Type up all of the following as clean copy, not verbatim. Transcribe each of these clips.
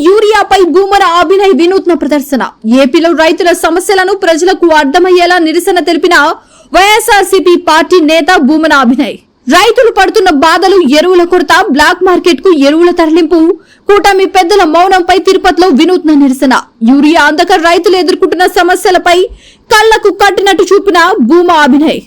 యూరియాపై భూమన అభినయ్ వినూత్న ప్రదర్శన. ఏపీలో రైతుల సమస్యలను ప్రజలకు అర్థమయ్యేలా నిరసన తెలిపిన వైఎస్ఆర్సీపీ పార్టీ నేత భూమన అభినయ్. రైతులు పడుతున్న బాధలు, ఎరువుల కొరత, బ్లాక్ మార్కెట్ కు ఎరువుల తరలింపు, కూటమి పెద్దల మౌనంపై తిరుపతిలో వినూత్న నిరసన. యూరియా అందక రైతులు ఎదుర్కొంటున్న సమస్యలపై కళ్లకు కట్టినట్టు చూపిన భూమ అభినయ్.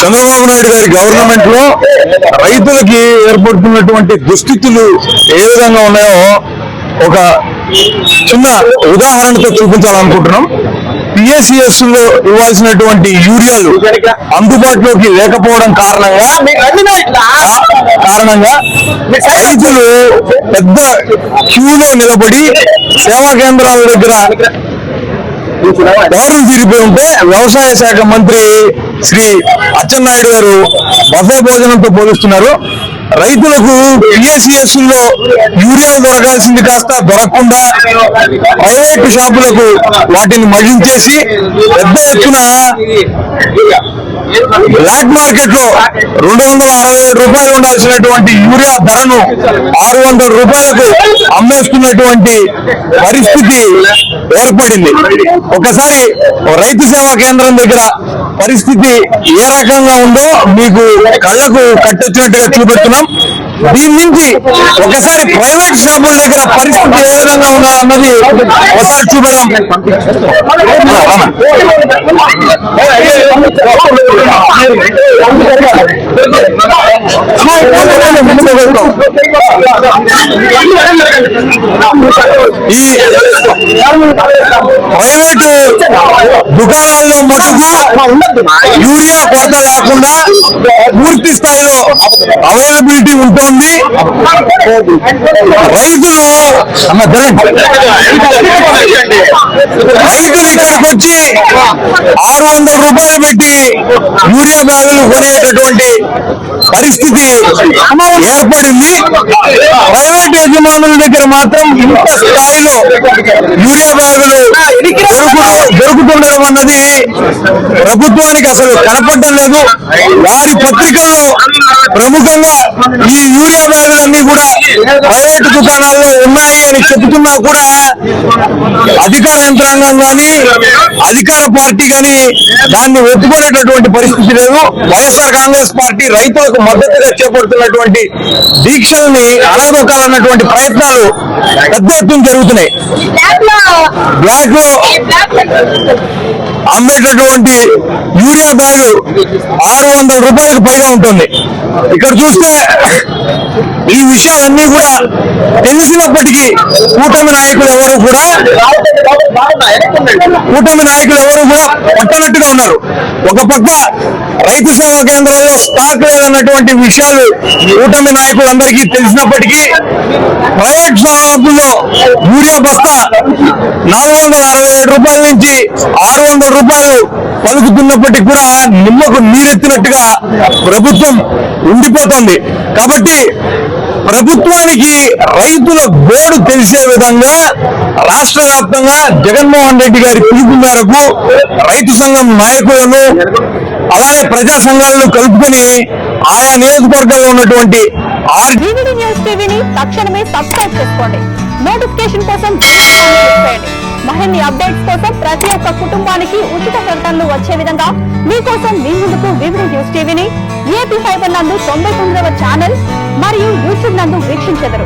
చంద్రబాబు నాయుడు గారి గవర్నమెంట్ లో రైతులకి ఏర్పడుతున్నటువంటి దుస్థితులు ఏ విధంగా ఉన్నాయో ఒక చిన్న ఉదాహరణతో చూపించాలనుకుంటున్నాం. పిఎస్సిఎస్ లో ఇవ్వాల్సినటువంటి యూరియాలు అందుబాటులోకి లేకపోవడం కారణంగా రైతులు పెద్ద క్యూలో నిలబడి సేవా కేంద్రాల దగ్గర దారులు తీరిపోయి ఉంటే వ్యవసాయ శాఖ మంత్రి శ్రీ అచ్చెన్నాయుడు గారు బఫే భోజనంతో పోలుస్తున్నారు. రైతులకు పిఎస్సిఎస్ లో యూరియా దొరకాల్సింది కాస్త దొరకకుండా ప్రైవేటు షాపులకు వాటిని మళ్లించేసి పెద్ద ఎత్తున బ్లాక్ మార్కెట్ లో 267 రూపాయలు ఉండాల్సినటువంటి యూరియా ధరను 600 రూపాయలకు అమ్మేస్తున్నటువంటి పరిస్థితి ఏర్పడింది. ఒకసారి రైతు సేవా కేంద్రం దగ్గర పరిస్థితి ఏ రకంగా ఉందో మీకు కళ్లకు కట్టొచ్చినట్టుగా చూపెడుతున్నాం. దీని నుంచి ఒకసారి ప్రైవేట్ షాపుల దగ్గర పరిస్థితి ఏ విధంగా ఉందా అన్నది ఒకసారి చూపెడదాం. ఈ ప్రైవేటు దుకాణాల్లో మటుకు యూరియా కొరత లేకుండా పూర్తి స్థాయిలో అవైలబిలిటీ ఉంటుంది. రైతులు ఇక్కడికి వచ్చి 600 రూపాయలు పెట్టి యూరియా బ్యాగులు కొనేటటువంటి పరిస్థితి ఏర్పడింది. ప్రైవేట్ యజమానుల దగ్గర మాత్రం ఇంత స్థాయిలో యూరియా బ్యాగులు దొరుకుతుండడం అన్నది ప్రభుత్వానికి అసలు కనపడడం లేదు. వారి పత్రికల్లో ప్రముఖంగా ఈ యూరియా బ్యాగులన్నీ కూడా ప్రైవేటు దుకాణాల్లో ఉన్నాయి అని చెబుతున్నా కూడా అధికార యంత్రాంగం కానీ అధికార పార్టీ కానీ దాన్ని ఒప్పుకునేటటువంటి పరిస్థితి లేదు. వైఎస్ఆర్ కాంగ్రెస్ పార్టీ రైతులకు మద్దతుగా చేపడుతున్నటువంటి దీక్షల్ని అణగదొక్కాలన్నటువంటి ప్రయత్నాలు పెద్ద ఎత్తున జరుగుతున్నాయి. బ్లాక్ లో అమ్మేటటువంటి యూరియా బ్యాగు 600 రూపాయలకు పైగా ఉంటుంది. ఇక్కడ చూస్తే ఈ విషయాలన్నీ కూడా తెలిసినప్పటికీ కూటమి నాయకులు ఎవరు కూడా పట్టనట్టుగా ఉన్నారు. ఒక పక్క రైతు సేవా కేంద్రాల్లో స్టాక్ లేదన్నటువంటి విషయాలు కూటమి నాయకులందరికీ తెలిసినప్పటికీ ప్రైవేట్ షాపుల్లో యూరియా బస్తా 467 రూపాయల నుంచి 600 రూపాయలు పలుకుతున్నప్పటికీ కూడా నిమ్మకు నీరెత్తినట్టుగా ప్రభుత్వం ఉండిపోతుంది. కాబట్టి ప్రభుత్వానికి రైతుల గోడు తెలిసే విధంగా రాష్ట్ర వ్యాప్తంగా జగన్మోహన్ రెడ్డి గారి పిలుపు మేరకు రైతు సంఘం నాయకులను అలానే ప్రజా సంఘాలను కలుపుకొని ఆయా నియోజకవర్గాల్లో ఉన్నటువంటి తక్షణమే సబ్స్క్రైబ్ చేసుకోండి. నోటిఫికేషన్ కోసం మరిన్ని అప్డేట్స్ కోసం ప్రతి ఒక్క కుటుంబానికి ఉచిత ప్రకటనలు వచ్చే విధంగా మీకోసం మీ ముందుకు వివిధ న్యూస్ టీవీని ఏపీ ఫైబర్ నందు 99వ ఛానల్ మరియు యూట్యూబ్ నందు వీక్షించెదరు.